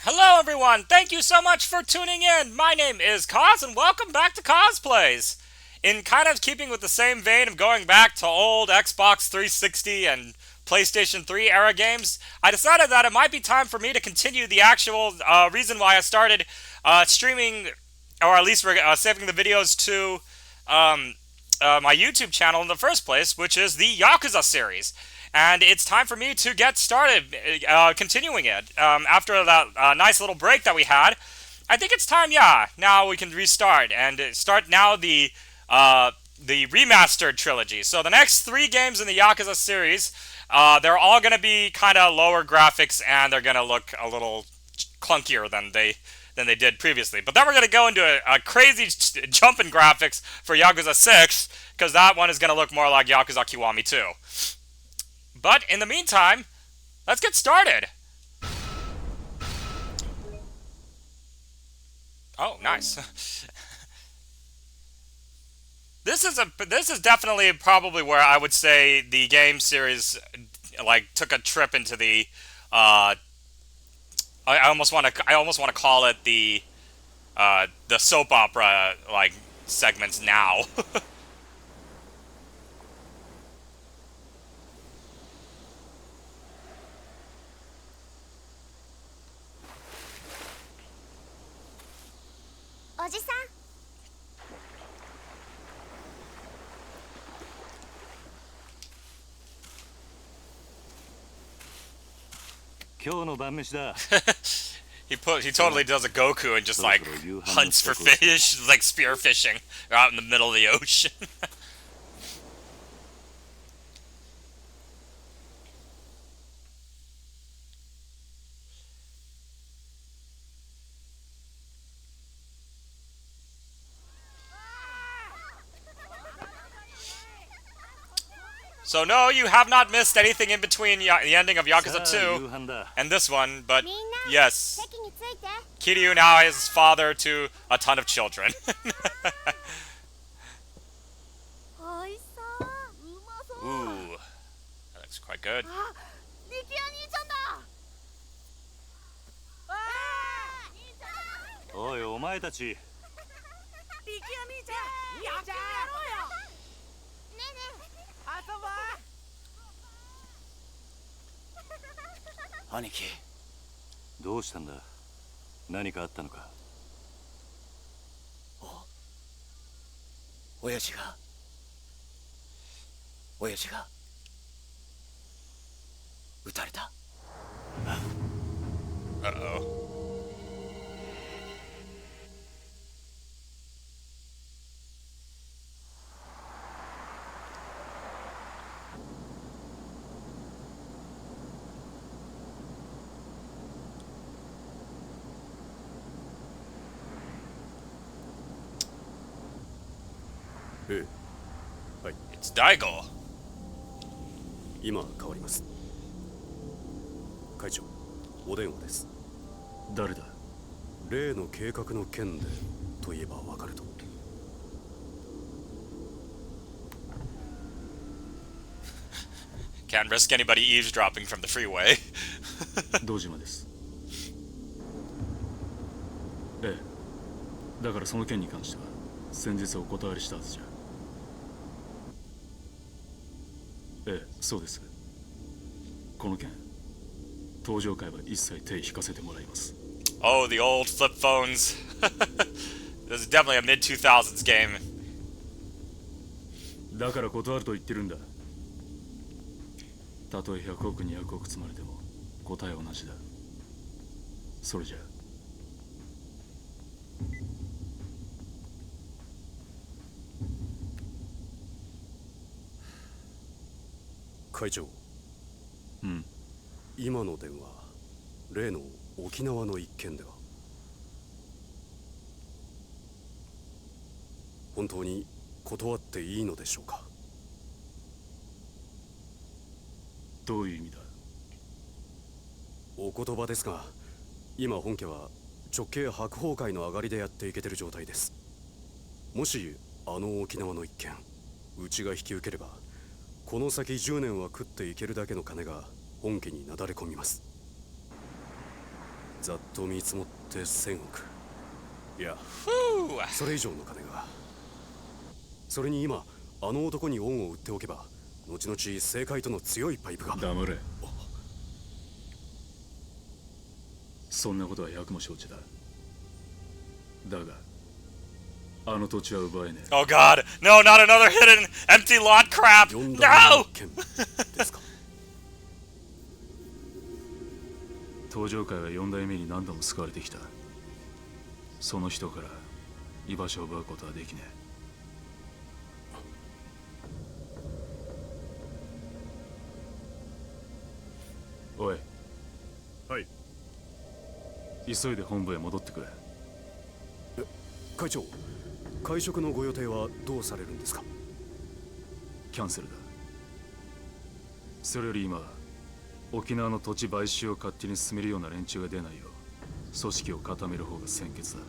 Hello, everyone! Thank you so much for tuning in! My name is Cos, and welcome back to Cosplays! In kind of keeping with the same vein of going back to old Xbox 360 and PlayStation 3 era games, I decided that it might be time for me to continue the actual reason why I started streaming, or at least saving the videos to my YouTube channel in the first place, which is the Yakuza series. And it's time for me to get started continuing it. After that nice little break that we had, I think it's time, yeah, now we can restart and start now the remastered trilogy. So the next 3 games in the Yakuza series, they're all going to be kind of lower graphics and they're going to look a little clunkier than they did previously. But then we're going to go into a crazy jump in graphics for Yakuza 6, because that one is going to look more like Yakuza Kiwami 2. But in the meantime, let's get started. Oh, nice. This is definitely probably where I would say the game series like took a trip into the I almost want to call it the soap opera like segments now. おじさん。今日の晩飯だ。He totally does a Goku and just like hunts for fish, like spear fishing out in the middle of the ocean. So no, you have not missed anything in between the ending of Yakuza 2 and this one, but yes, Kiryu now is father to a ton of children. Ooh, that looks quite good. おいお前たち。リキア兄ちゃん、やってやろうよ。ねえねえ、遊ぼう。兄貴。どうしたんだ。何かあったのか。親父が撃たれた。Uh-oh. It's Daigo. 今変わります。会長、お電話です。誰だ。例の計画の件でといえばわかると。Can't risk anybody eavesdropping from the freeway. 堂島です。ええ。だからその件に関しては先日お断りしたはずじゃ。ええ、そうです。この件、登場会は一切手引かせてもらいます。Oh, the old flip phones. This is definitely a mid-2000s game. だから断ると言ってるんだ。たとえ100億200億積まれても答えは同じだ。それじゃ会長。うん。今の電話、例の沖縄の一件では。本当に断っていいのでしょうか。どういう意味だ。お言葉ですが、今本家は直系白鵬会の上がりでやっていけてる状態です。もしあの沖縄の一件、うちが引き受ければ、この先10年は食っていけるだけの金が本家になだれ込みます。ざっと見積もって1000億。いや、 Whew. それ以上の金が。それに今あの男に恩を売っておけば後々政界との強いパイプが。黙れ。そんなことは百も承知だ。だがあの土地は奪えねえ。 Oh god, no, not another hidden empty lot crap. 4代目 No! の件ですか。登場界は4代目に何度も救われてきた。その人から居場所を奪うことはできねえ。おい。はい。急いで本部へ戻ってくれ。会長、会食のご予定はどうされるんですか。キャンセルだ。それより今沖縄の土地買収を勝手に進めるような連中が出ないよう組織を固める方が先決だ。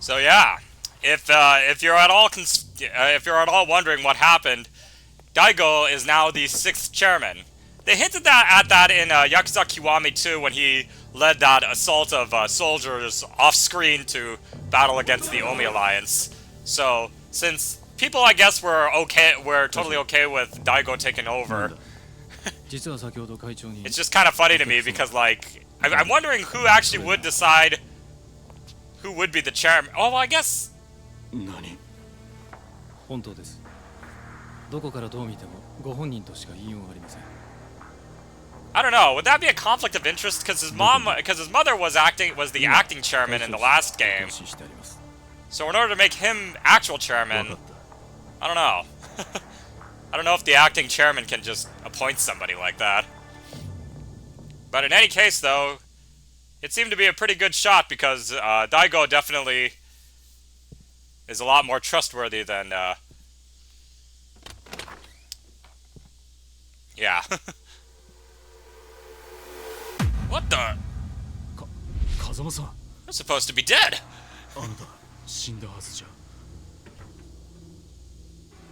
So yeah, if you're at all if you're at all wondering what happened, Daigo is now the 6th chairman. They hinted at that in Yakuza Kiwami 2 when he led that assault of soldiers off screen to battle against the Omi Alliance. So since people, I guess, were totally okay with Daigo taking over, it's just kind of funny to me because, like, I'm wondering who actually would decide who would be the chairman. Oh, well, I guess. 何？本当です。どこからどう見てもご本人としか言いようがありません。I don't know. Would that be a conflict of interest? Because his mother was the acting chairman in the last game. So in order to make him actual chairman, I don't know. I don't know if the acting chairman can just appoint somebody like that. But in any case, though, it seemed to be a pretty good shot because Daigo definitely is a lot more trustworthy than, yeah. What the? 風間さん。 They're supposed to be dead. あなた死んだはずじゃ。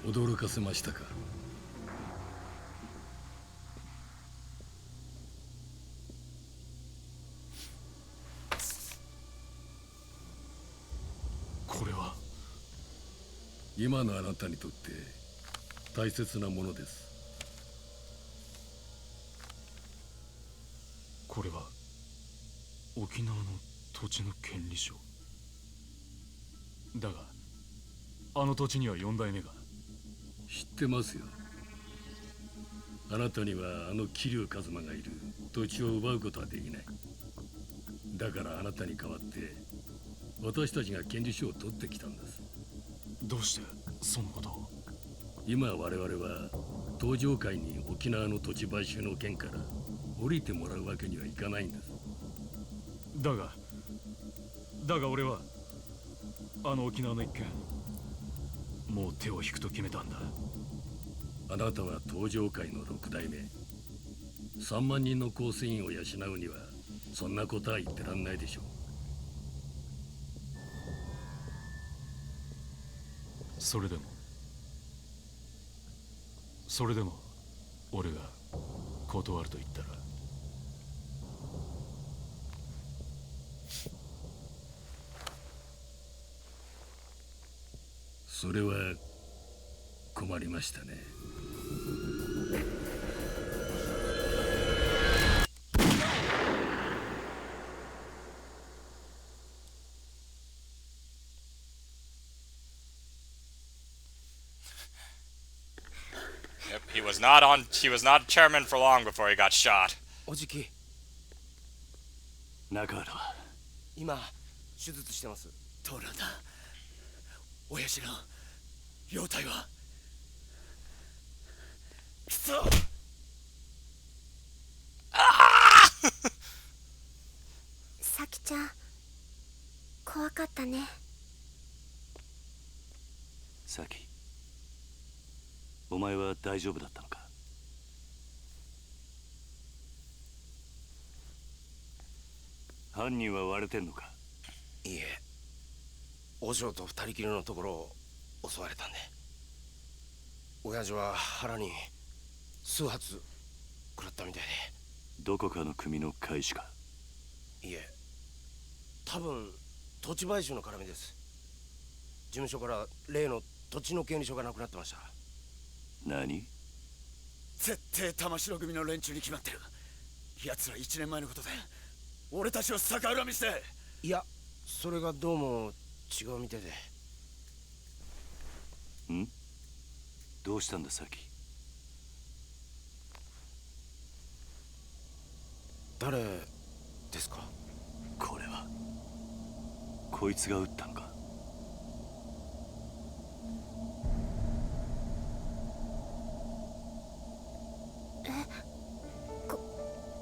驚かせましたか。これは今のあなたにとって大切なものです。これは沖縄の土地の権利書だが、あの土地には4代目が。知ってますよ。あなたにはあの桐生一馬がいる土地を奪うことはできない。だからあなたに代わって私たちが権利書を取ってきたんです。どうしてそのことを。今我々は東上界に沖縄の土地買収の件から降りてもらうわけにはいかないんです。だが俺はあの沖縄の一件もう手を引くと決めたんだ。あなたは東上界の6代目。3万人の構成員を養うにはそんなことは言ってらんないでしょう。それでも俺が断ると言ったら。それは困りましたね。Yep, he was not chairman for long before he got shot. おじき、中原は今手術してます。トラだ。親父の容体は。くそ。さきちゃん、怖かったね。さき、お前は大丈夫だったのか。犯人は割れてんのか。いえ、和尚と二人きりのところを襲われたんで、親父は腹に数発食らったみたいどこかの組の会士か？で。いえ、多分土地買収の絡みです。事務所から例の土地の権利書がなくなってました。何？絶対玉城組の連中に決まってる。奴ら1年前のことで俺たちを逆恨みして。いや、それがどうも違うみたいで。ん？どうしたんださっき？誰ですか？これはこいつが撃ったのか？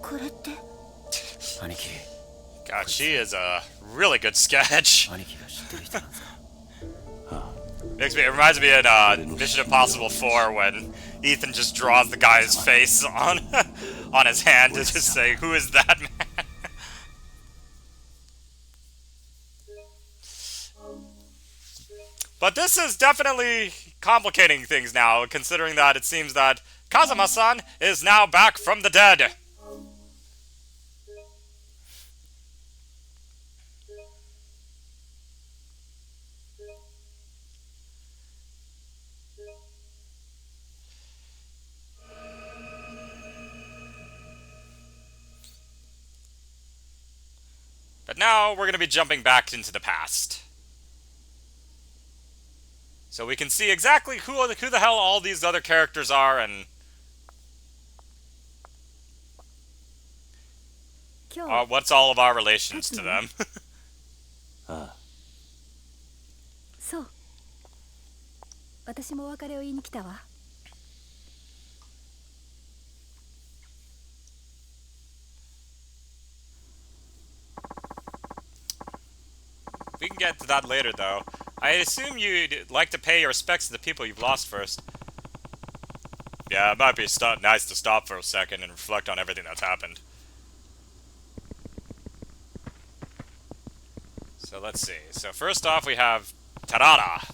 これって。兄貴。 God, she is a really good sketch. 兄貴が知ってる人なんですか？ It reminds me of Mission Impossible 4 when Ethan just draws the guy's face on on his hand to just say, "Who is that man?" But this is definitely complicating things now, considering that it seems that Kazama-san is now back from the dead. But now we're going to be jumping back into the past. So we can see exactly who the hell all these other characters are and what's all of our relations to them. そう。私もお別れを言いに来たわ。We can get to that later, though. I assume you'd like to pay your respects to the people you've lost first. Yeah, it might be nice to stop for a second and reflect on everything that's happened. So let's see. So first off, we have Tarada.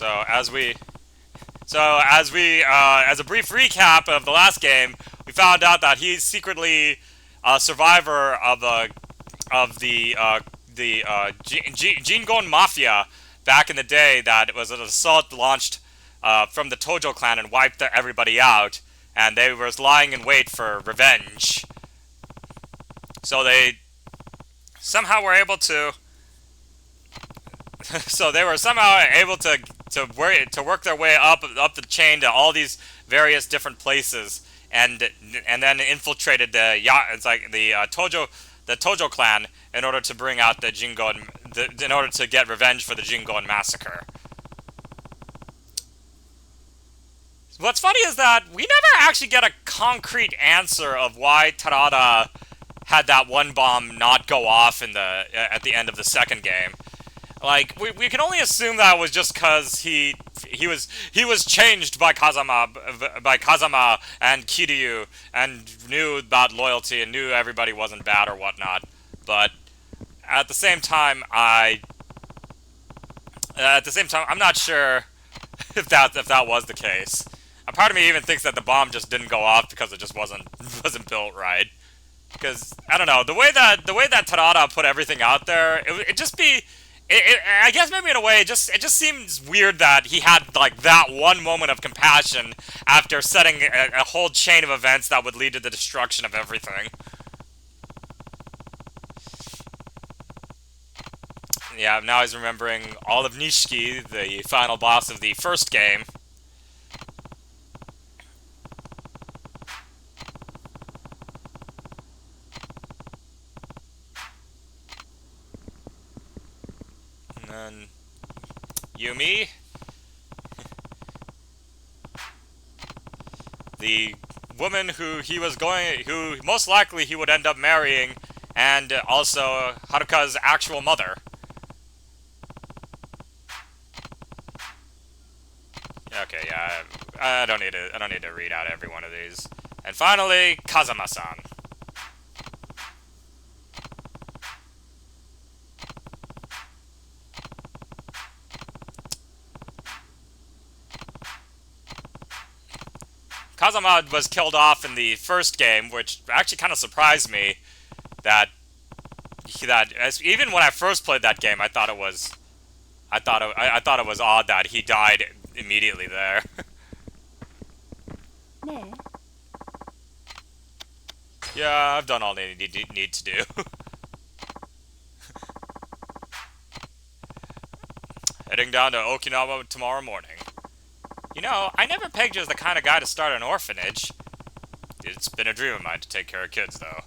As a brief recap of the last game, we found out that he's secretly a survivor of the Jingon Mafia back in the day. That it was an assault launched from the Tojo clan and wiped everybody out, and they were lying in wait for revenge. So they somehow were able to. So they were somehow able to work their way up the chain to all these various different places, and then infiltrated the Tojo clan in order to bring out the Jingon, in order to get revenge for the Jingon massacre. What's funny is that we never actually get a concrete answer of why Tarada had that one bomb not go off at the end of the second game. Like, we can only assume that was just because he was changed by Kazama and Kiryu, and knew about loyalty and knew everybody wasn't bad or whatnot. But at the same time, I'm not sure if that was the case. A part of me even thinks that the bomb just didn't go off because it just wasn't built right. Because I don't know, the way that Tarada put everything out there, I guess maybe in a way, it just seems weird that he had like that one moment of compassion after setting a whole chain of events that would lead to the destruction of everything. Yeah, now he's remembering all of Nishiki, the final boss of the first game. And then Yumi, the woman who most likely he would end up marrying, and also Haruka's actual mother. Okay, yeah, I don't need to read out every one of these. And finally, Kazama-san. Kazama was killed off in the first game, which actually kind of surprised me. Even when I first played that game, I thought it was odd that he died immediately there. Yeah, I've done all I need to do. Heading down to Okinawa tomorrow morning. You know, I never pegged you as the kind of guy to start an orphanage. It's been a dream of mine to take care of kids, though.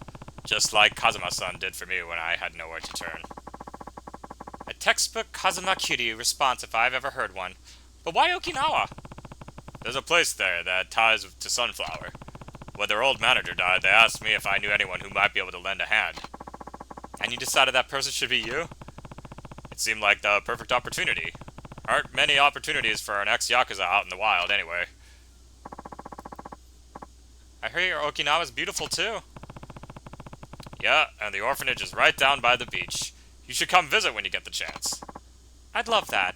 Just like Kazuma-san did for me when I had nowhere to turn. A textbook Kazuma Kiryu response if I've ever heard one. But why Okinawa? There's a place there that ties to Sunflower. When their old manager died, they asked me if I knew anyone who might be able to lend a hand. And you decided that person should be you? It seemed like the perfect opportunity. Aren't many opportunities for an ex-Yakuza out in the wild, anyway. I hear Okinawa's beautiful, too. Yeah, and the orphanage is right down by the beach. You should come visit when you get the chance. I'd love that.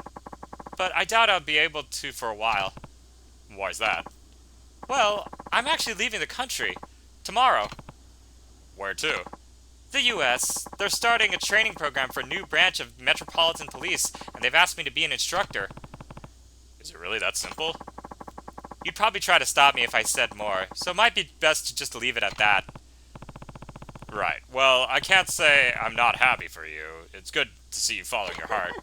But I doubt I'll be able to for a while. Why's that? Well, I'm actually leaving the country. Tomorrow. Where to? The U.S. They're starting a training program for a new branch of Metropolitan Police, and they've asked me to be an instructor. Is it really that simple? You'd probably try to stop me if I said more, so it might be best to just leave it at that. Right. Well, I can't say I'm not happy for you. It's good to see you following your heart.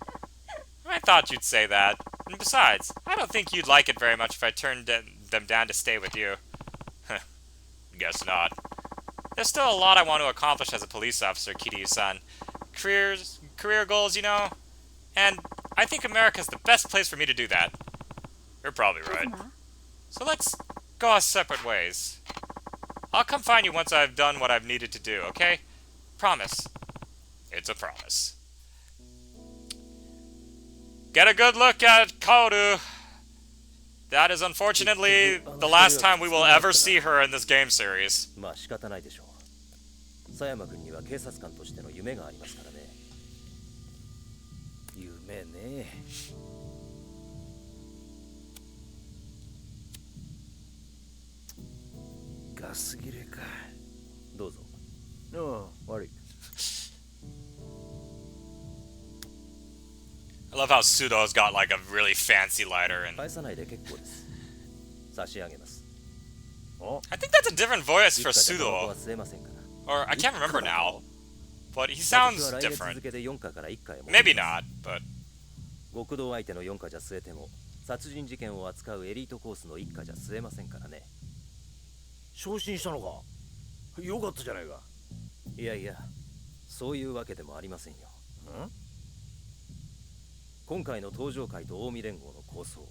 I thought you'd say that. And besides, I don't think you'd like it very much if I turned them down to stay with you. Guess not. There's still a lot I want to accomplish as a police officer, Kiryu-san. Career goals, you know? And I think America's the best place for me to do that. You're probably right. So let's go our separate ways. I'll come find you once I've done what I've needed to do, okay? Promise. It's a promise. Get a good look at Kaoru. That is unfortunately the last time we will ever see her in this game series. まあ仕方ないでしょう。佐山君には警察官としての夢がありますからね。夢ね。ガス切れか。どうぞ。ああ、悪い。I love how Sudo's got like a really fancy lighter and 返さないで結構です。差し上げます。 I think that's a different voice for Sudo. Or I can't remember now. But he sounds different. Maybe not, but 極道相手の4課じゃ据えても殺人事件を扱うエリートコースの1課じゃ据えませんからね。昇進したのか。よかったじゃないか。いやいや、そういうわけでもありませんよ。今回の東上会と近江連合の構想、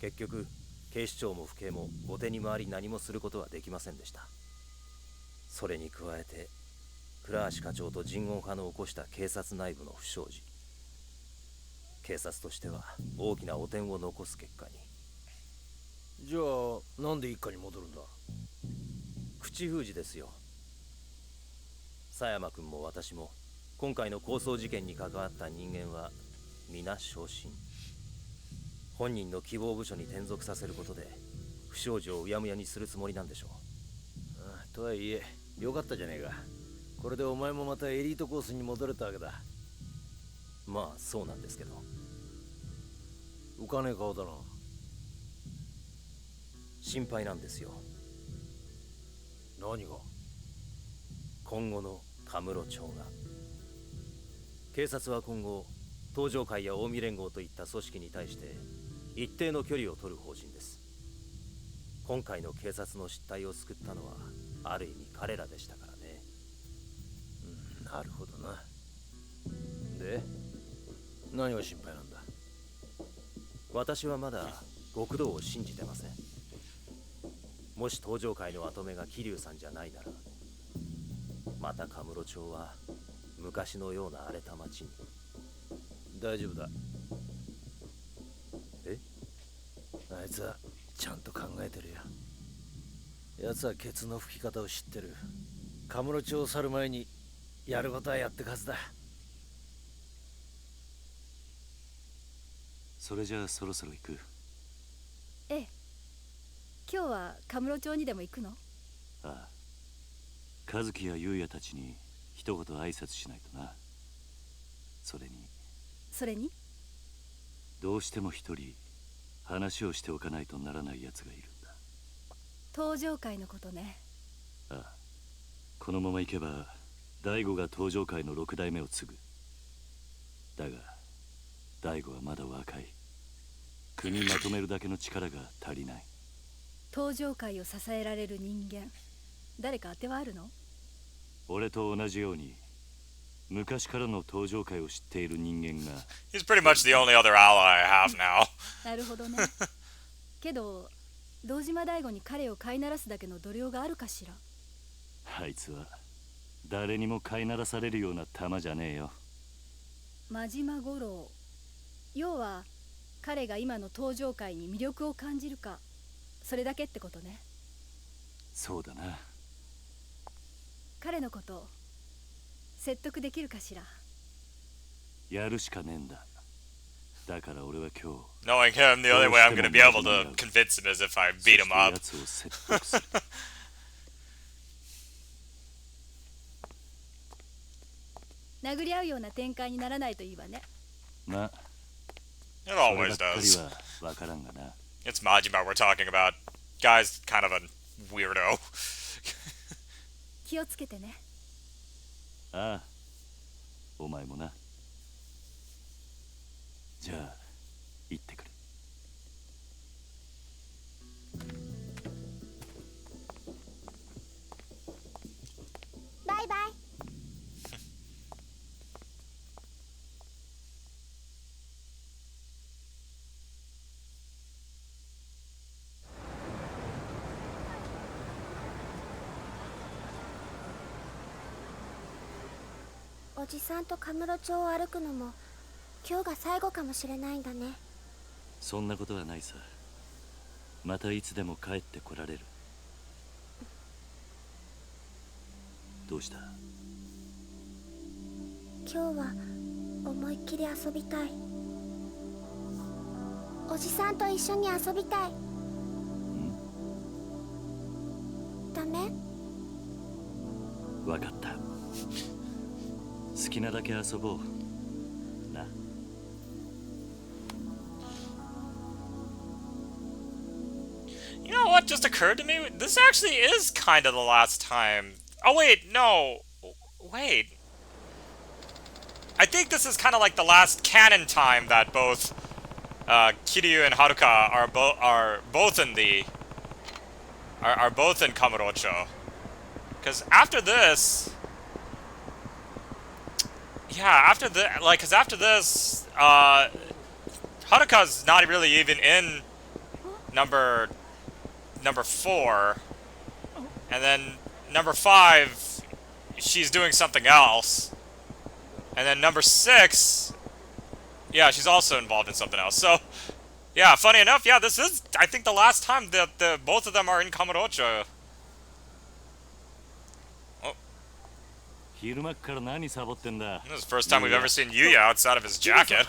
結局警視庁も府警も後手に回り何もすることはできませんでした。それに加えて倉橋課長と人言派の起こした警察内部の不祥事、警察としては大きな汚点を残す結果に。じゃあなんで一課に戻るんだ。口封じですよ。佐山君も私も今回の抗争事件に関わった人間は皆昇進。本人の希望部署に転属させることで不祥事をうやむやにするつもりなんでしょう。とはいえよかったじゃねえか。これでお前もまたエリートコースに戻れたわけだ。まあそうなんですけど。浮かねえ顔だな。心配なんですよ。何が。今後のカムロ町が。警察は今後東上会や近江連合といった組織に対して一定の距離を取る方針です。今回の警察の失態を救ったのはある意味彼らでしたからね。なるほどな。で何が心配なんだ。私はまだ極道を信じてません。もし東上会の跡目が桐生さんじゃないなら、またカムロ町は昔のような荒れた町に。大丈夫だ。え？あいつはちゃんと考えてるよ。奴はケツの吹き方を知ってる。カムロ町を去る前にやることはやってくはずだ。それじゃあそろそろ行く。ええ、今日はカムロ町にでも行くの？ああ、和樹や優也たちに一言挨拶しないとな。それにどうしても一人話をしておかないとならない奴がいるんだ。登場会のことね。ああ、このままいけば大悟が登場界の6代目を継ぐ。だが大悟はまだ若い。国まとめるだけの力が足りない。登場会を支えられる人間、誰か当てはあるの？俺と同じように昔からの登場界を知っている人間が。 He's pretty much the only other ally I have now. なるほどね。けど堂島大吾に彼を飼いならすだけの度量があるかしら。あいつは誰にも飼いならされるような玉じゃねえよ。真島五郎、要は彼が今の登場界に魅力を感じるか、それだけってことね。そうだな。彼のこと説得できるかしら。やるしかねえんだ。だから俺は今日 Knowing him, the only way I'm gonna be able to convince him is if I beat him up. 奴を説得する。殴り合うような展開にならないといいわね。まあ、 It それ always ばっかり does. はわからんがな。 It's Majima we're talking about. Guy's kind of a weirdo. 気をつけてね。ああ、お前もな。じゃあ行ってくる。バイバイ。おじさんとカムロ町を歩くのも今日が最後かもしれないんだね。そんなことはないさ。またいつでも帰ってこられる。どうした？今日は思いっきり遊びたい。おじさんと一緒に遊びたい。ダメ？わかった。好きなだけ遊ぼうな。You know what just occurred to me? This actually is kind of the last time. Oh wait, no. Wait. I think this is kind of like the last canon time that both Kiryu and Haruka are both in the are both in Kamurocho. Because after this, yeah, after this, Haruka's not really even in number 4, and then number 5, she's doing something else, and then number 6, yeah, she's also involved in something else. So, yeah, funny enough, yeah, this is, I think, the last time that both of them are in Kamurocho. This is the first time we've ever seen Yuya outside of his jacket.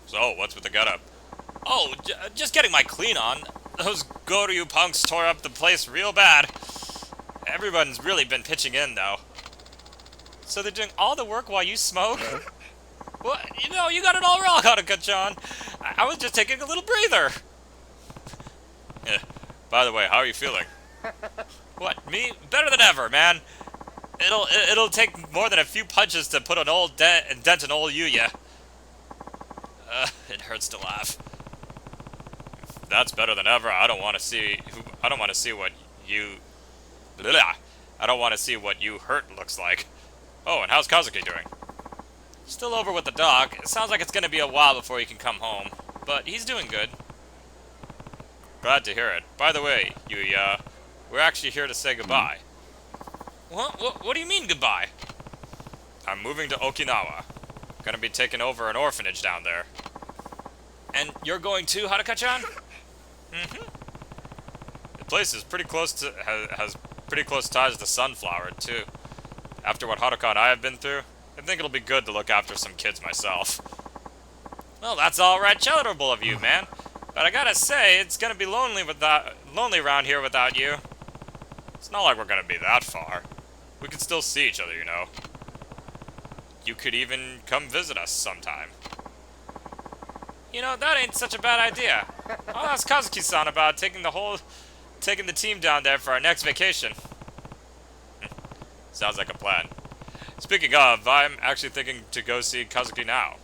So, what's with the getup? Oh, just getting my clean on. Those Goryu punks tore up the place real bad. Everyone's really been pitching in, though. So they're doing all the work while you smoke? Well, you know, you got it all wrong, Haruka-chan. I was just taking a little breather. By the way, how are you feeling? What, me? Better than ever, man. It'll take more than a few punches to put an old dent an old Yuya. It hurts to laugh. If that's better than ever. I don't want to see what you. I don't want to see what you hurt looks like. Oh, and how's Kazuki doing? Still over with the dog. It sounds like it's gonna be a while before he can come home, but he's doing good. Glad to hear it. By the way, Yuya, we're actually here to say goodbye. What do you mean goodbye? I'm moving to Okinawa. Gonna be taking over an orphanage down there. And you're going too, Haruka-chan? Mm-hmm. The place is pretty close to has pretty close ties to Sunflower too. After what Haruka and I have been through, I think it'll be good to look after some kids myself. Well, that's all right, charitable of you, man. But I gotta say, it's gonna be lonely around here without you. It's not like we're gonna be that far. We can still see each other, you know. You could even come visit us sometime. You know, that ain't such a bad idea. I'll ask Kazuki-san about taking the team down there for our next vacation. Sounds like a plan. Speaking of, I'm actually thinking to go see Kazuki now.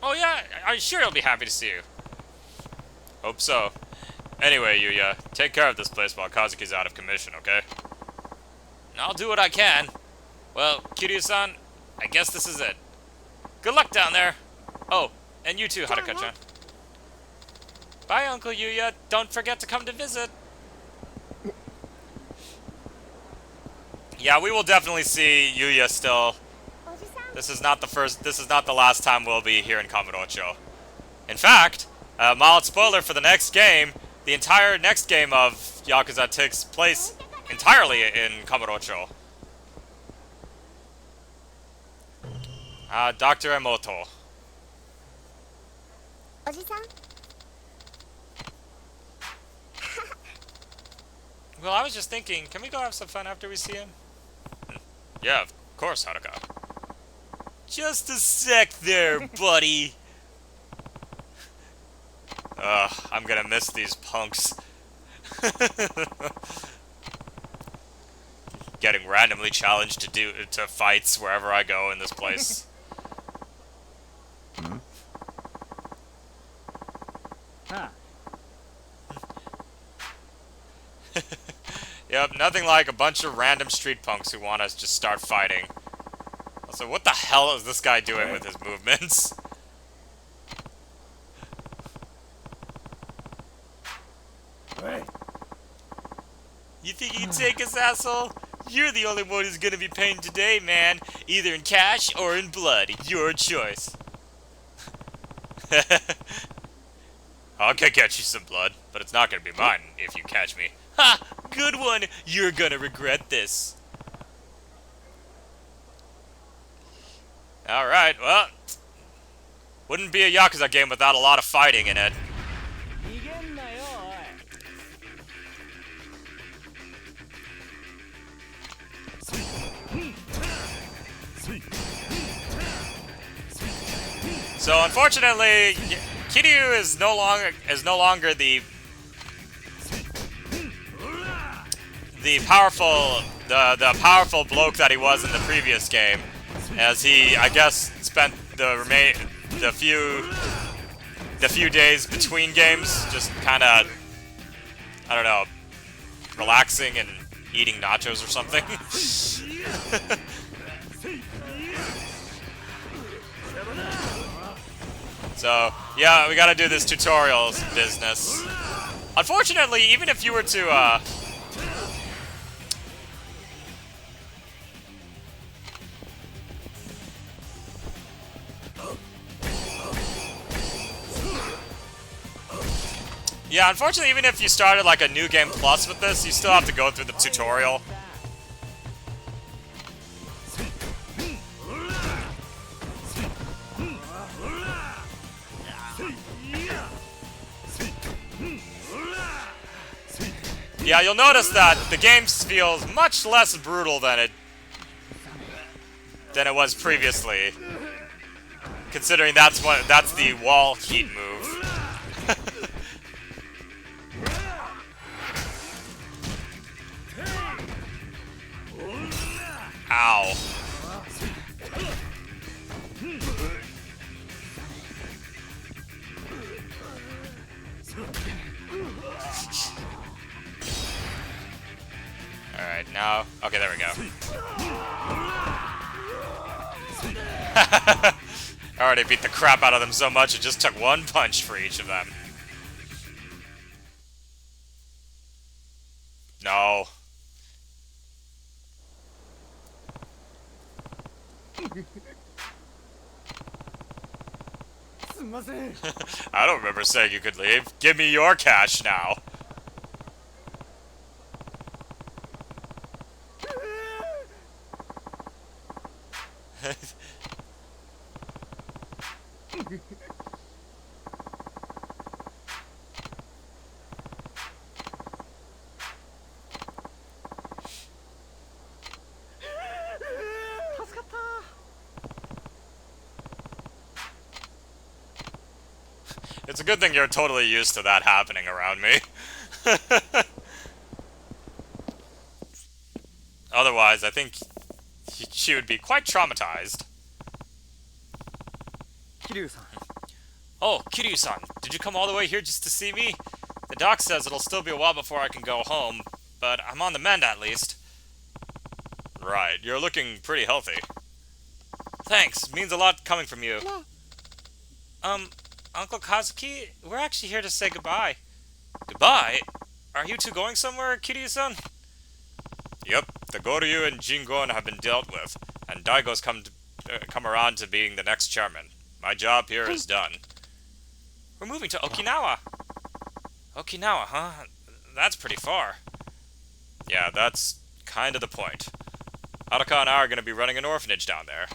Oh yeah, I'm sure he'll be happy to see you. Hope so. Anyway, Yuya, take care of this place while Kazuki's out of commission, okay? I'll do what I can. Well, Kiryu-san, I guess this is it. Good luck down there. Oh, and you too, Haruka-chan. Bye, Uncle Yuya. Don't forget to come to visit. Yeah, we will definitely see Yuya still. This is not the last time we'll be here in Kamurocho. In fact, mild spoiler for the next game, the entire next game of Yakuza takes place entirely in Kamurocho. Dr. Emoto. Well, I was just thinking, can we go have some fun after we see him? Yeah, of course, Haruka. Just a sec there, buddy. I'm gonna miss these punks. Getting randomly challenged to fights wherever I go in this place. Yep, nothing like a bunch of random street punks who want us to just start fighting. Also, what the hell is this guy doing with his movements? You think you can take us, asshole? You're the only one who's gonna be paying today, man. Either in cash or in blood. Your choice. I'll get you some blood, but it's not gonna be mine if you catch me. Ha! Good one! You're gonna regret this. Alright, well... wouldn't be a Yakuza game without a lot of fighting in it. So unfortunately, Kiryu is no longer the powerful bloke that he was in the previous game, as he, I guess, spent the few days between games just kind of, I don't know, relaxing and eating nachos or something. So, yeah, we gotta do this tutorials business. Unfortunately, even if you were to, yeah, unfortunately, even if you started like a new game plus with this, you still have to go through the tutorial. Yeah, you'll notice that the game feels much less brutal than it was previously, considering that's the wall heat move. Ow. Alright, now... okay, there we go. I already beat the crap out of them so much, it just took one punch for each of them. No. I don't remember saying you could leave. Give me your cash now. It's a good thing you're totally used to that happening around me. Otherwise, I think she would be quite traumatized. Kiryu-san. Oh, Kiryu-san, did you come all the way here just to see me? The doc says it'll still be a while before I can go home, but I'm on the mend at least. Right, you're looking pretty healthy. Thanks, means a lot coming from you. Uncle Kazuki, we're actually here to say goodbye. Goodbye? Are you two going somewhere, Kiryu-san? Yep, the Goryu and Jingon have been dealt with, and Daigo's come around to being the next chairman. My job here is done. We're moving to Okinawa. Okinawa, huh? That's pretty far. Yeah, that's kind of the point. Haruka and I are going to be running an orphanage down there.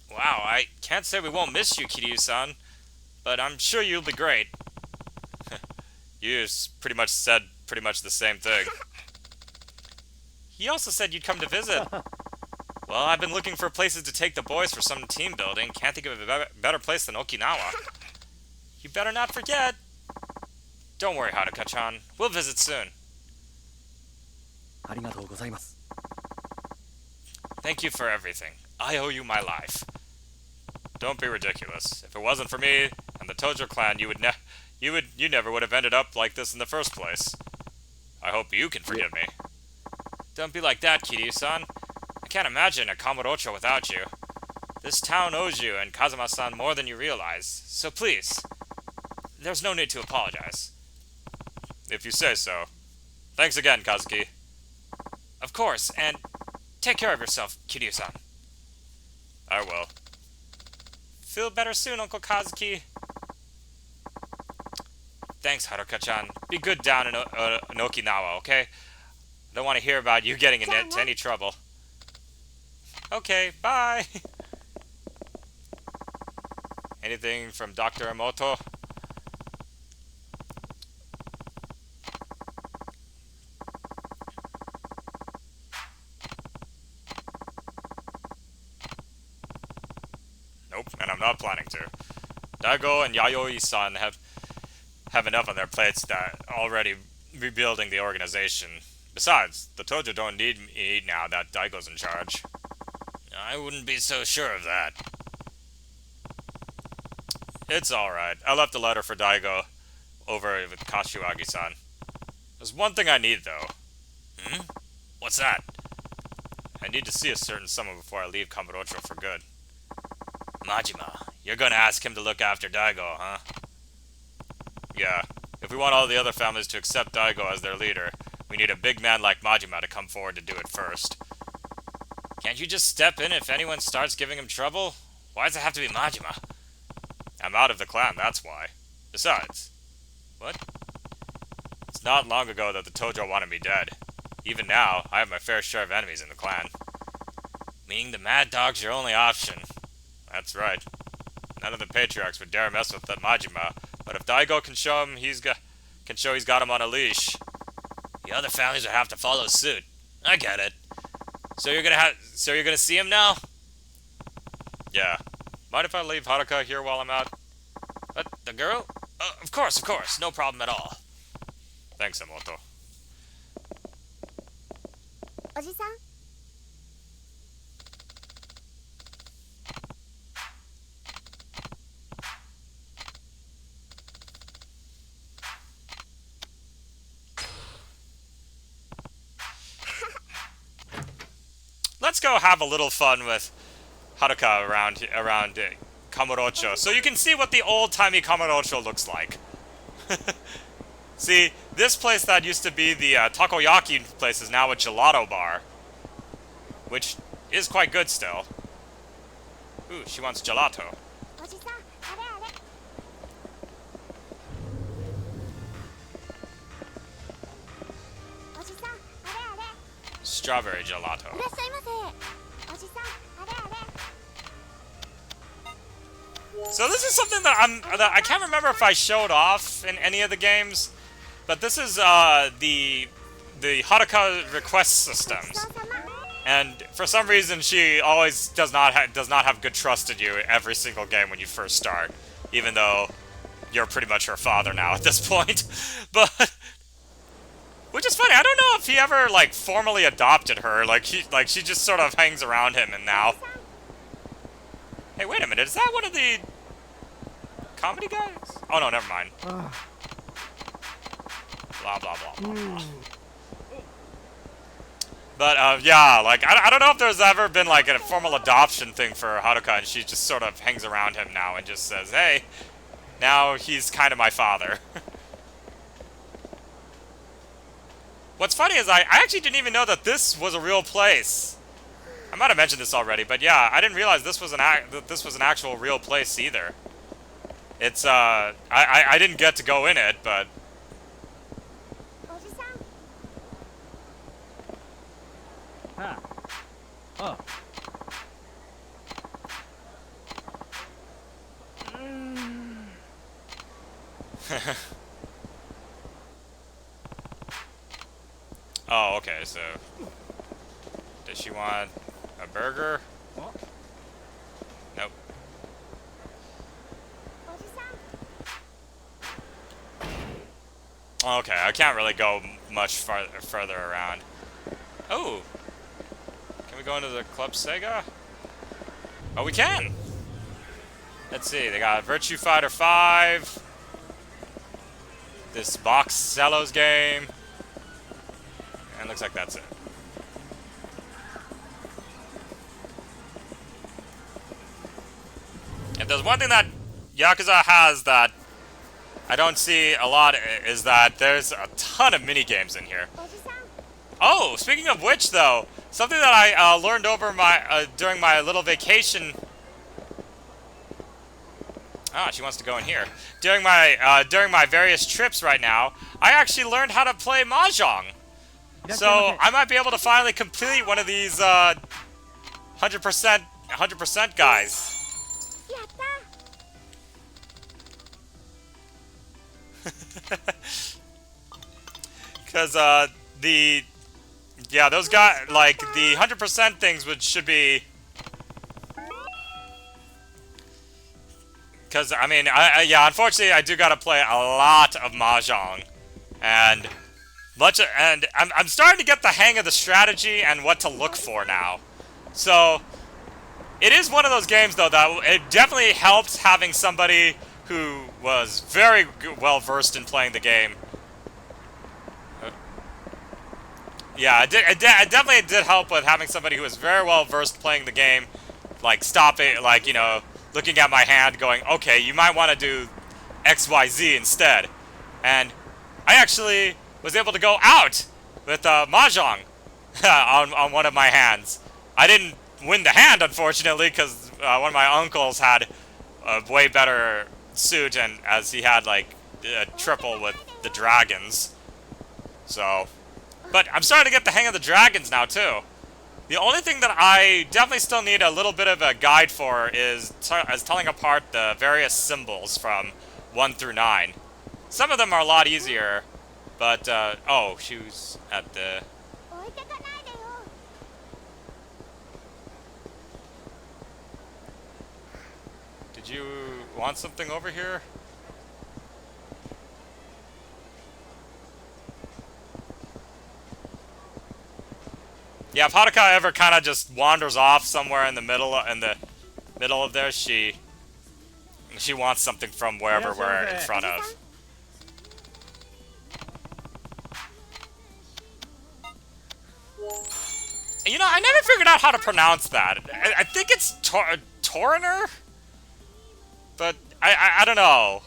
Wow, I can't say we won't miss you, Kiryu-san, but I'm sure you'll be great. You pretty much said pretty much the same thing. He also said you'd come to visit. Well, I've been looking for places to take the boys for some team building. Can't think of a better place than Okinawa. You better not forget. Don't worry, Haruka-chan. We'll visit soon. Thank you for everything. I owe you my life. Don't be ridiculous. If it wasn't for me and the Tojo clan, you never would have ended up like this in the first place. I hope you can forgive me. Don't be like that, Kiryu-san. I can't imagine a Kamurocho without you. This town owes you and Kazuma-san more than you realize, so please, there's no need to apologize. If you say so. Thanks again, Kazuki. Of course, and take care of yourself, Kiryu-san. I will. Feel better soon, Uncle Kazuki. Thanks, Haruka-chan. Be good down in Okinawa, okay? I don't want to hear about you getting into any trouble. Okay, bye. Anything from Dr. Emoto? Nope, and I'm not planning to. Daigo and Yayoi-san have enough on their plates that already rebuilding the organization. Besides, the Tojo don't need me now that Daigo's in charge. I wouldn't be so sure of that. It's alright. I left a letter for Daigo over with Kashiwagi-san. There's one thing I need, though. What's that? I need to see a certain someone before I leave Kamurocho for good. Majima, you're gonna ask him to look after Daigo, huh? Yeah. If we want all the other families to accept Daigo as their leader, we need a big man like Majima to come forward to do it first. Can't you just step in if anyone starts giving him trouble? Why does it have to be Majima? I'm out of the clan, that's why. Besides... What? It's not long ago that the Tojo wanted me dead. Even now, I have my fair share of enemies in the clan. Meaning the Mad Dog's your only option. That's right. None of the patriarchs would dare mess with the Majima, but if Daigo can show he's got him on a leash, the other families will have to follow suit. I get it. So you're gonna see him now? Yeah. Mind if I leave Haruka here while I'm out? What, the girl? Of course, no problem at all. Thanks, Emoto. Oji-san? Let's go have a little fun with Haruka around Kamurocho, so you can see what the old-timey Kamurocho looks like. See, this place that used to be the takoyaki place is now a gelato bar, which is quite good still. Ooh, she wants gelato. Strawberry gelato. So this is something that I can't remember if I showed off in any of the games, but this is the Haruka request systems. And for some reason, she always does not have good trust in you every single game when you first start, even though you're pretty much her father now at this point. But which is funny. I don't know if he ever like formally adopted her. Like she just sort of hangs around him and now. Hey, wait a minute. Is that one of the comedy guys? Oh no, never mind. Blah blah blah blah blah. But, yeah, like, I don't know if there's ever been, like, a formal adoption thing for Haruka, and she just sort of hangs around him now and just says, hey, now he's kind of my father. What's funny is I actually didn't even know that this was a real place. I might have mentioned this already, but yeah, I didn't realize this was an actual real place either. It's, I didn't get to go in it, but... Oh. Oh, okay, so... Does she want a burger? Nope. Okay, I can't really go much further around. Oh! Can we go into the Club Sega? Oh, we can! Let's see, they got Virtue Fighter 5, this Box Cellos game, and looks like that's it. If there's one thing that Yakuza has that I don't see a lot is that there's a ton of mini-games in here. Oh, speaking of which, though, something that I learned over my during my little vacation. Ah, she wants to go in here. During my various trips right now, I actually learned how to play mahjong. So I might be able to finally complete one of these 100% guys. Because those guys, like the 100% things should be. Because I mean, unfortunately, I do gotta play a lot of mahjong, and I'm starting to get the hang of the strategy and what to look for now. So it is one of those games, though, that it definitely helps having somebody who was very well versed in playing the game. Yeah, it definitely did help with having somebody who was very well versed playing the game, like stopping, like, you know, looking at my hand, going, okay, you might want to do X, Y, Z instead. And I actually was able to go out with mahjong on one of my hands. I didn't win the hand, unfortunately, because one of my uncles had a way better suit, and as he had like a triple with the dragons. So, but I'm starting to get the hang of the dragons now too. The only thing that I definitely still need a little bit of a guide for is telling apart the various symbols from 1 through 9. Some of them are a lot easier, but oh, she was at the. Did you want something over here? Yeah, if Haruka ever kind of just wanders off somewhere in the middle of there, she wants something from wherever we're in front of. You know, I never figured out how to pronounce that. I think it's Toriner, but I don't know.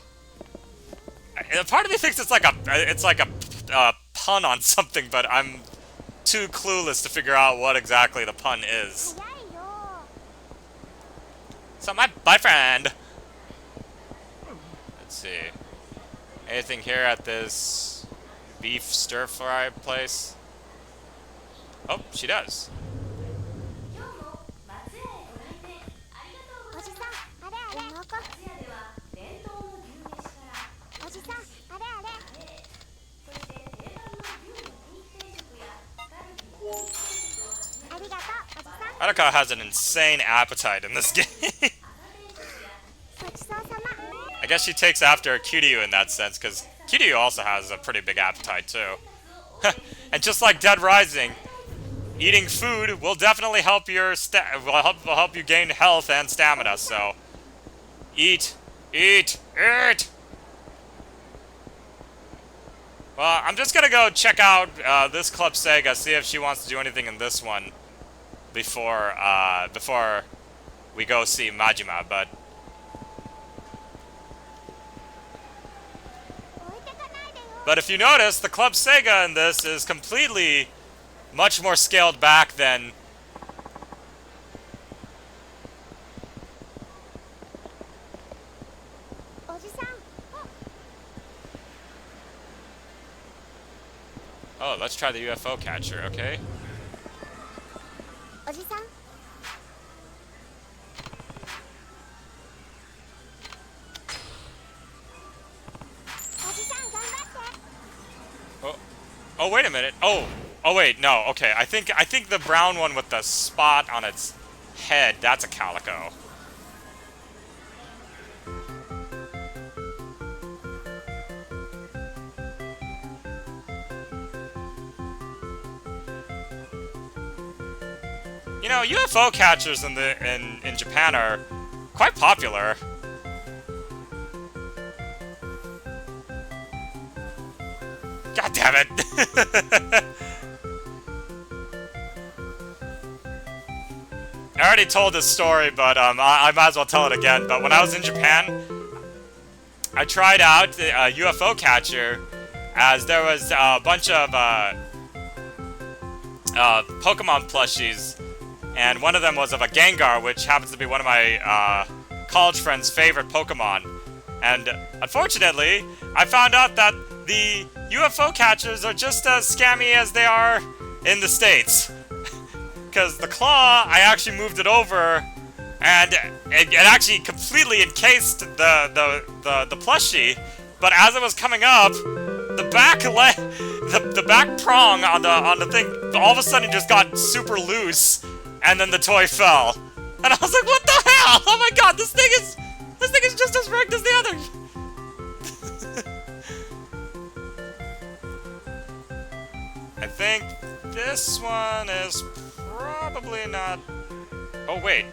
Part of me thinks it's like a pun on something, but I'm too clueless to figure out what exactly the pun is. So my boyfriend. Let's see. Anything here at this beef stir fry place? Oh, she does. Haruka has an insane appetite in this game. I guess she takes after Kiryu in that sense, because Kiryu also has a pretty big appetite too. And just like Dead Rising, eating food will definitely help your will help you gain health and stamina. So, eat, eat, eat. Well, I'm just gonna go check out this Club Saga, see if she wants to do anything in this one before before we go see Majima. But if you notice, the Club Saga in this is completely much more scaled back than oh, let's try the UFO catcher, okay? Oh, oh, wait a minute. Oh, wait, no. Okay, I think the brown one with the spot on its head, that's a calico. You know, UFO catchers in Japan are quite popular. God damn it! I already told this story, but I might as well tell it again. But when I was in Japan, I tried out a UFO catcher, as there was a bunch of Pokemon plushies, and one of them was of a Gengar, which happens to be one of my college friends' favorite Pokemon. And unfortunately, I found out that the UFO catchers are just as scammy as they are in the States. Because the claw, I actually moved it over, and it actually completely encased the plushie. But as it was coming up, the back prong on the thing all of a sudden just got super loose, and then the toy fell. And I was like, what the hell? Oh my god, this thing is just as rigged as the other. I think this one is probably not... Oh, wait.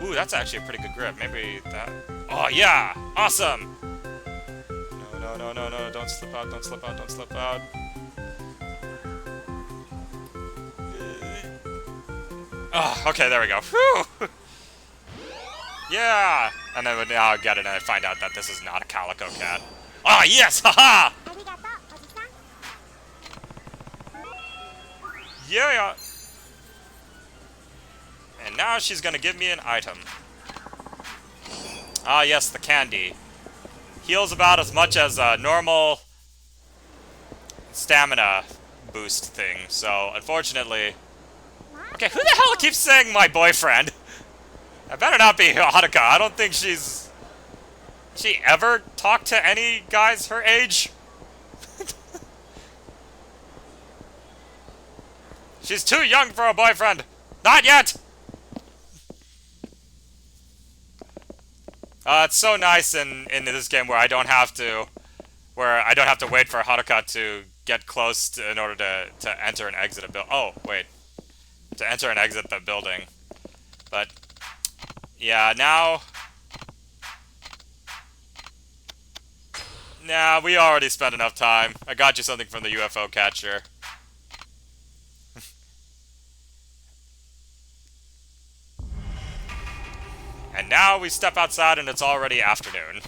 Ooh, that's actually a pretty good grip. Maybe that... Oh, yeah! Awesome! No. Don't slip out, don't slip out, don't slip out. Oh, okay, there we go. Whew! Yeah! And then now I get it and I find out that this is not a calico cat. Oh, yes! Haha! Yeah! And now she's gonna give me an item. Ah, yes, the candy. Heals about as much as a normal stamina boost thing. So, unfortunately... Okay, who the hell keeps saying my boyfriend? That better not be Haruka. I don't think she's... She ever talked to any guys her age? She's too young for a boyfriend. Not yet! It's so nice in this game where I don't have to wait for Haruka to get close in order to enter and exit a building. Oh, wait. To enter and exit the building. But, yeah, now... Nah, we already spent enough time. I got you something from the UFO catcher. And now we step outside and it's already afternoon.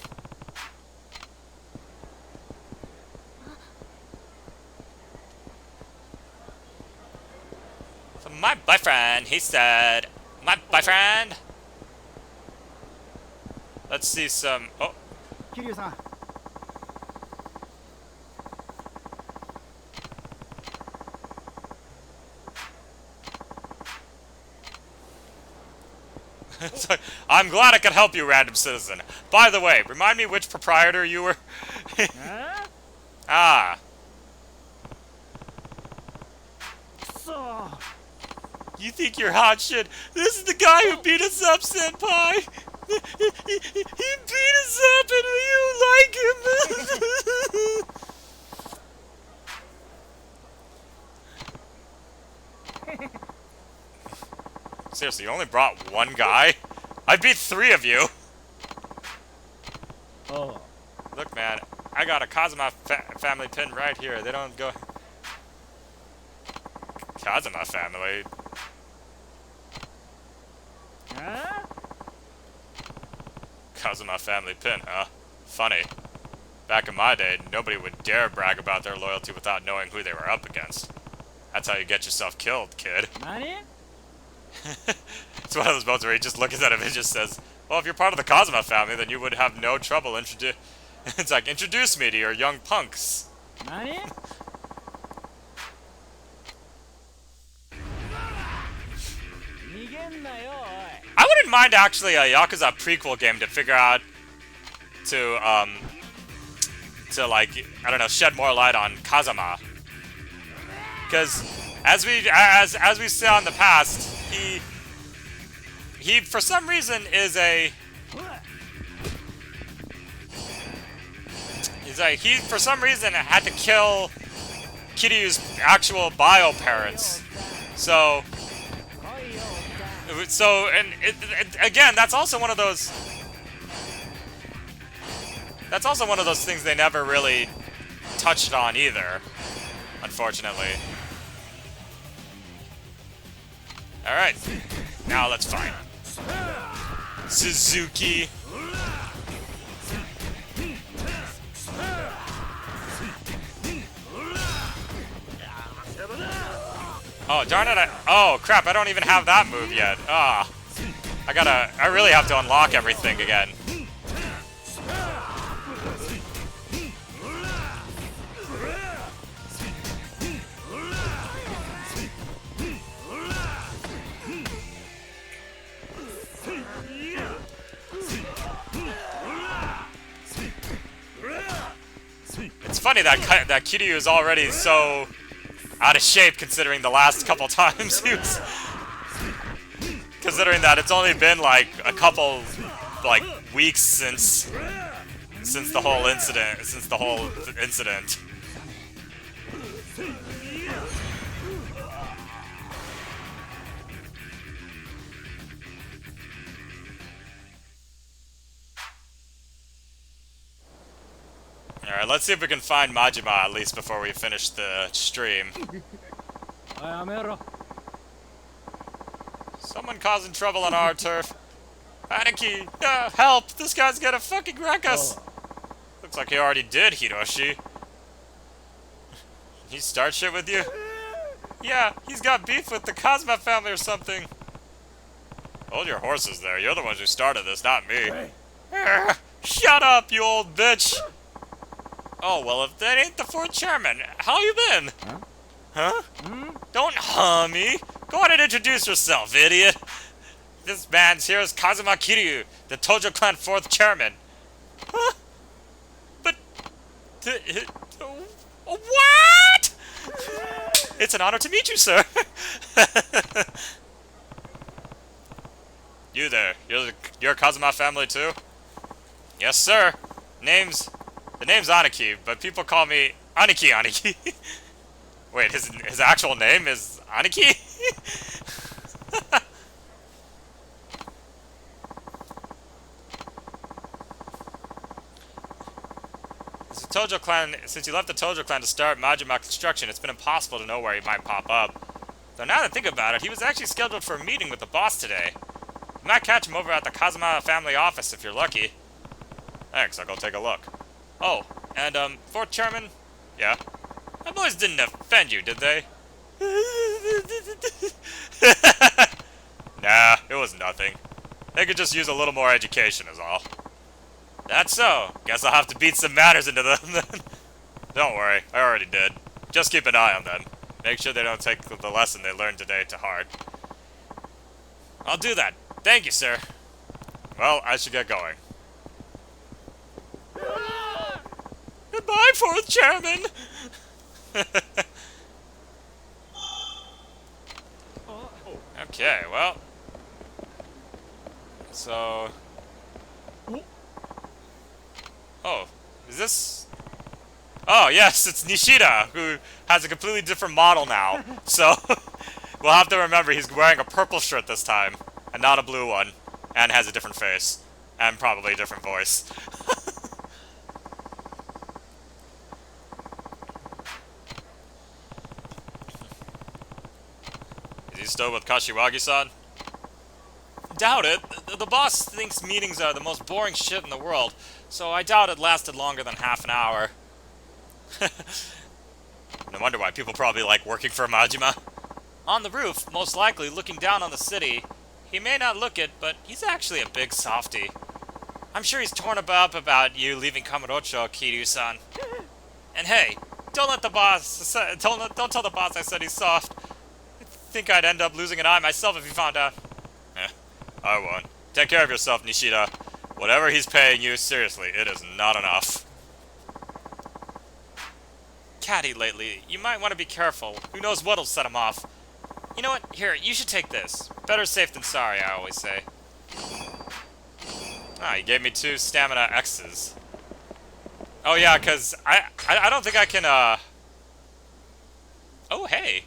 So my boyfriend, he said, my boyfriend. Let's see some, oh. Kiryu-san. So, I'm glad I could help you, random citizen. By the way, remind me which proprietor you were. Ah. You think you're hot shit. This is the guy who beat us up, Senpai. He beat us up and you like him. Seriously, you only brought one guy? I beat 3 of you. Oh. Look, man, I got a Kazuma family pin right here. They don't go... Kazuma family? Huh? Kazuma family pin, huh? Funny. Back in my day, nobody would dare brag about their loyalty without knowing who they were up against. That's how you get yourself killed, kid. Nani? It's one of those moments where he just looks at him and just says, well, if you're part of the Kazuma family, then you would have no trouble It's like, introduce me to your young punks. Nani? I wouldn't mind actually a Yakuza prequel game to figure out to like, I don't know, shed more light on Kazuma. Because as we saw in the past, he for some reason is he for some reason had to kill Kiryu's actual bio parents. So and again, that's also one of those things they never really touched on either, unfortunately. All right, now let's fight Suzuki. Oh, darn it, oh, crap, I don't even have that move yet. Ah. I really have to unlock everything again. It's funny that Kiryu is already so out of shape considering the last couple times he was... Considering that it's only been like a couple, like, weeks since the whole incident. Alright, let's see if we can find Majima at least before we finish the stream. Someone causing trouble on our turf. Aniki, help! This guy's gonna fucking wreck us! Looks like he already did, Hiroshi. He start shit with you? Yeah, he's got beef with the Kazuma family or something. Hold your horses there. You're the ones who started this, not me. Shut up, you old bitch! Oh, well, if that ain't the 4th chairman, how you been? Huh? Don't me. Go on and introduce yourself, idiot. This man's here is Kazuma Kiryu, the Tojo Clan 4th chairman. Huh? But... what? It's an honor to meet you, sir. You there, you're Kazuma family too? Yes, sir. The name's Aniki, but people call me Aniki. Wait, his actual name is Aniki? Since you left the Tojo Clan to start Majima construction, it's been impossible to know where he might pop up. Though now that I think about it, he was actually scheduled for a meeting with the boss today. You might catch him over at the Kazuma family office if you're lucky. Thanks, I'll go take a look. Oh, and 4th chairman? Yeah? My boys didn't offend you, did they? Nah, it was nothing. They could just use a little more education is all. That's so. Guess I'll have to beat some manners into them then. Don't worry, I already did. Just keep an eye on them. Make sure they don't take the lesson they learned today to heart. I'll do that. Thank you, sir. Well, I should get going. Goodbye, 4th chairman! Okay, well. So... Oh, is this... Oh, yes, it's Nishida, who has a completely different model now. So, we'll have to remember he's wearing a purple shirt this time, and not a blue one, and has a different face, and probably a different voice. Is he still with Kashiwagi-san? Doubt it. The boss thinks meetings are the most boring shit in the world, so I doubt it lasted longer than half an hour. No wonder why people probably like working for Majima. On the roof, most likely looking down on the city. He may not look it, but he's actually a big softie. I'm sure he's torn up about you leaving Kamurocho, Kiryu-san. And hey, don't tell the boss I said he's soft. I think I'd end up losing an eye myself if he found out. I won't. Take care of yourself, Nishida. Whatever he's paying you, seriously, it is not enough. Catty lately. You might want to be careful. Who knows what'll set him off. You know what? Here, you should take this. Better safe than sorry, I always say. Ah, he gave me 2 stamina X's. Oh yeah, because I don't think I can, Oh, hey.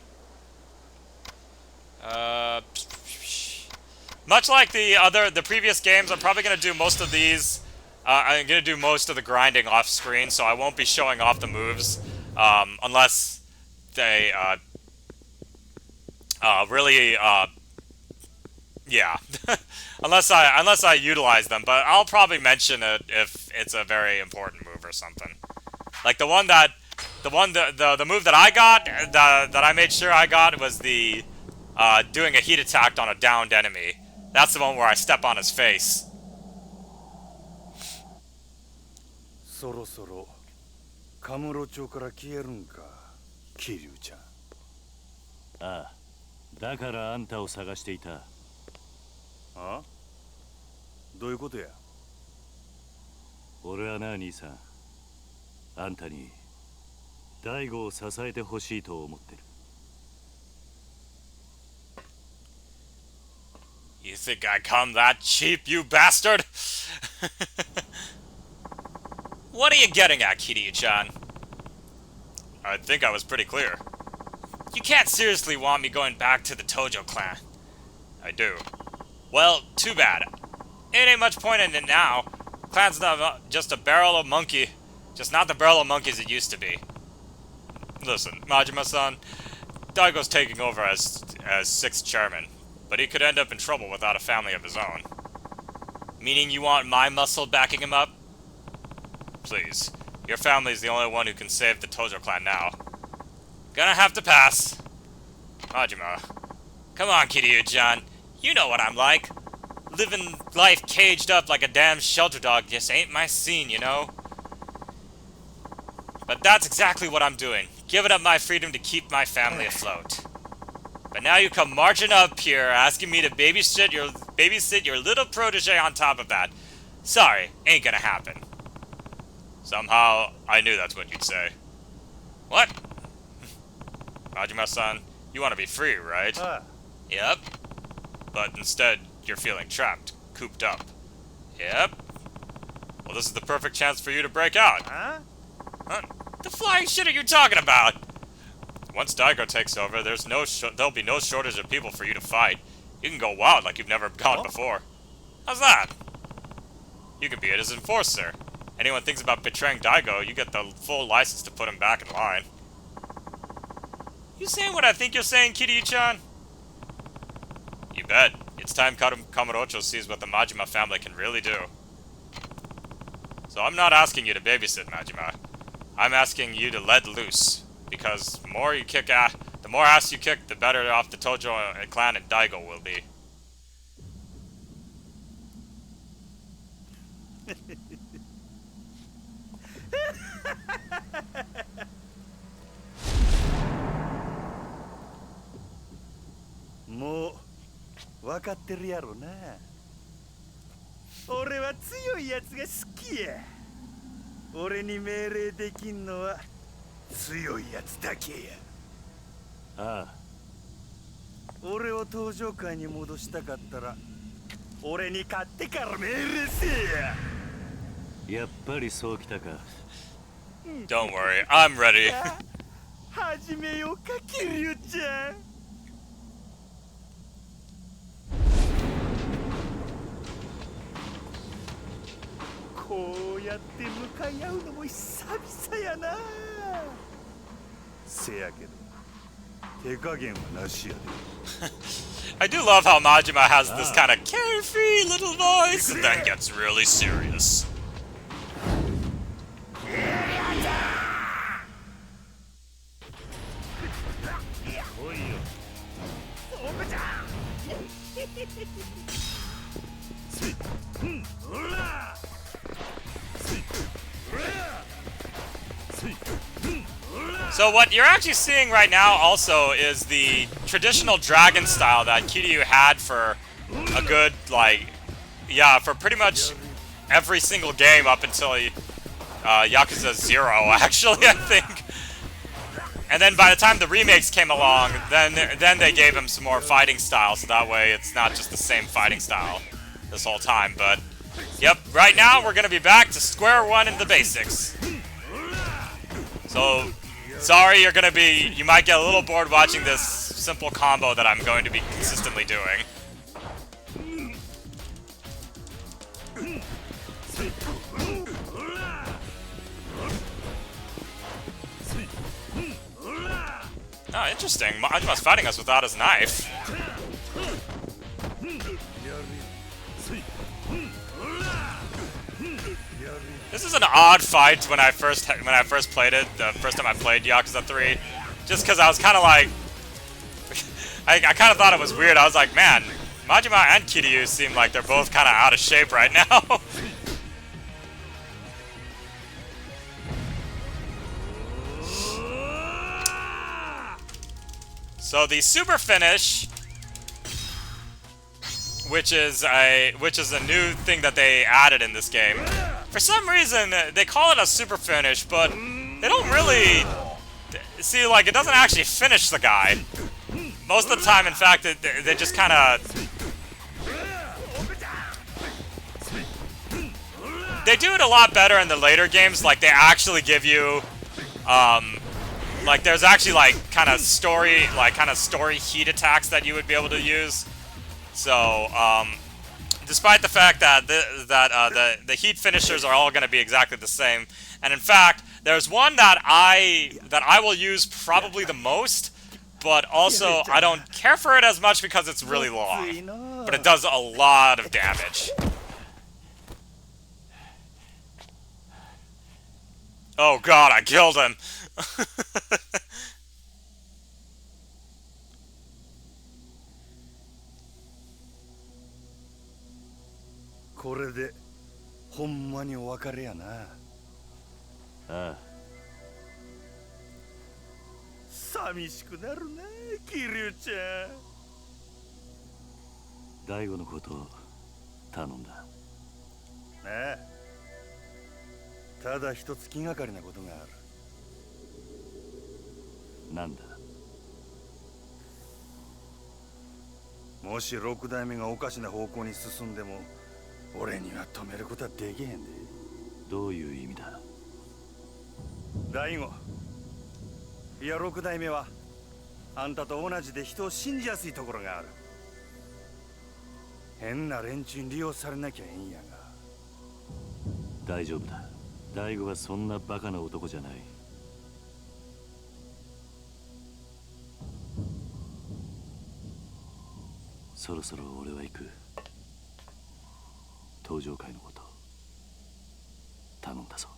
Much like the previous games, I'm probably going to do most of these. I'm going to do most of the grinding off screen, so I won't be showing off the moves. Unless they, really, yeah. unless I utilize them, but I'll probably mention it if it's a very important move or something. Like the move that I got, that I made sure I got was the, doing a heat attack on a downed enemy. That's the one where I step on his face. そろそろカムロ町から消えるんか、桐生ちゃん。ああ、だからあんたを探していた。あ？どういうことや？俺はな、兄さん。あんたに大悟を支えてほしいと思ってる。You think I come that cheap, you bastard? What are you getting at, Kiryu-chan? I think I was pretty clear. You can't seriously want me going back to the Tojo clan. I do. Well, too bad. It ain't much point in it now. Clan's not just a barrel of monkey. Just not the barrel of monkeys it used to be. Listen, Majima-san, Daigo's taking over as 6th chairman, but he could end up in trouble without a family of his own. Meaning you want my muscle backing him up? Please, your family's the only one who can save the Tojo clan now. Gonna have to pass. Majima. Come on, Kiryu-chan. You know what I'm like. Living life caged up like a damn shelter dog just ain't my scene, you know? But that's exactly what I'm doing. Giving up my freedom to keep my family afloat. But now you come marching up here asking me to babysit your little protege on top of that. Sorry, ain't gonna happen. Somehow, I knew that's what you'd say. What? Majima-san, you want to be free, right? Yep. But instead, you're feeling trapped, cooped up. Yep. Well, this is the perfect chance for you to break out. Huh? The flying shit are you talking about? Once Daigo takes over, there'll be no shortage of people for you to fight. You can go wild like you've never gone before. How's that? You can be his enforcer. Anyone thinks about betraying Daigo, you get the full license to put him back in line. You saying what I think you're saying, Kiryu-chan? You bet. It's time Kamurocho sees what the Majima family can really do. So I'm not asking you to babysit, Majima. I'm asking you to let loose. Because the more ass you kick, the better off the Tojo clan and Daigo will be. Mo, わかってるやろな。俺は強いやつが好きや。俺に命令できんのは強いやつだけや。ああ、俺を登場界に戻したかったら俺に勝ってから命令せえや。やっぱりそうきたか。 Don't worry, I'm ready. 始めようか、キリュウちゃん。こうやって向かい合うのも久々やな。せやけど手加減はなしやで。I do love how Majima has this kind of carefree little voice and then gets really serious. So what you're actually seeing right now also is the traditional dragon style that Kiryu had for a good, like, yeah, for pretty much every single game up until Yakuza 0, actually, I think. And then by the time the remakes came along, then they gave him some more fighting style, so that way it's not just the same fighting style this whole time. But, yep, right now we're going to be back to square one in the basics. So, sorry, you might get a little bored watching this simple combo that I'm going to be consistently doing. Oh, interesting. Majima's fighting us without his knife. This is an odd fight when I first played it. The first time I played Yakuza 3, just because I was kind of like, I kind of thought it was weird. I was like, man, Majima and Kiryu seem like they're both kind of out of shape right now. So the super finish, which is a new thing that they added in this game. For some reason, they call it a super finish, but they don't really see, like, it doesn't actually finish the guy. Most of the time, in fact, they just kind of, they do it a lot better in the later games. Like, they actually give you, like, there's actually, like, kind of story heat attacks that you would be able to use. So, despite the fact that the heat finishers are all going to be exactly the same, and in fact, there's one that I will use probably the most, but also I don't care for it as much because it's really long, but it does a lot of damage. Oh god, I killed him!これでほんまにお別れやな。ああ。寂しくなるな、キリュウちゃん。大悟のことを頼んだ。なあ、ただ一つ気がかりなことがある。なんだ。もし六代目がおかしな方向に進んでも俺には止めることはできへんで。どういう意味だ。大悟、いや六代目はあんたと同じで人を信じやすいところがある。変な連中に利用されなきゃええんやが。大丈夫だ。大悟はそんなバカな男じゃない。そろそろ俺は行く。登場会のこと頼んだぞ。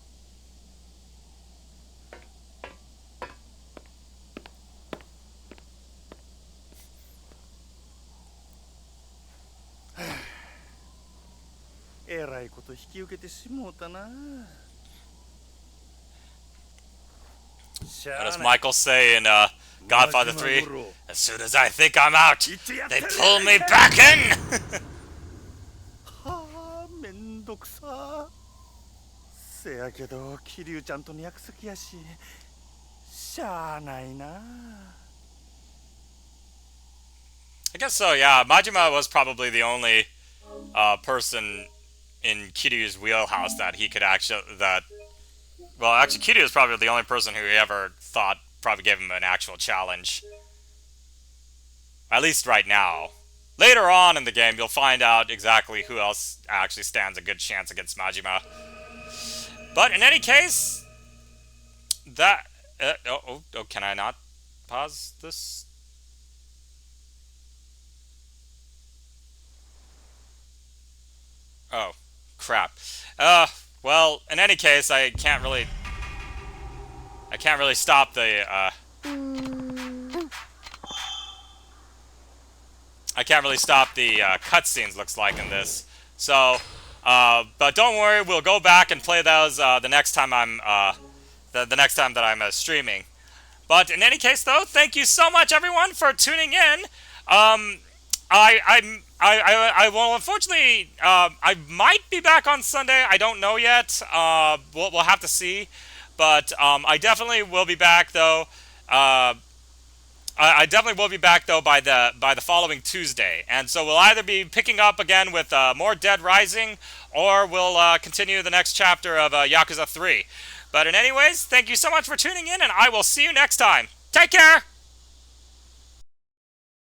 えらいこと引き受けてしもうたな。What does Michael say in Godfather 3? As soon as I think I'm out, they pull me back in! はあ、めんどくさ。せやけど、キリュウちゃんとの約束やし、しゃあないな。I guess so, yeah. Majima was probably the only person in Kiryu's wheelhouse that he could actually... Well, actually, Kiryu is probably the only person who he ever thought probably gave him an actual challenge. At least right now. Later on in the game, you'll find out exactly who else actually stands a good chance against Majima. But in any case, that... can I not pause this? Oh, crap. Well, in any case, I can't really stop the, cutscenes, looks like, in this. So, but don't worry, we'll go back and play those, the next time I'm, the next time that I'm, streaming. But in any case, though, thank you so much, everyone, for tuning in. I will, unfortunately, I might be back on Sunday. I don't know yet. We'll have to see. But I definitely will be back, though. I definitely will be back, though, by the following Tuesday. And so we'll either be picking up again with more Dead Rising, or we'll continue the next chapter of Yakuza 3. But in anyways, thank you so much for tuning in, and I will see you next time. Take care!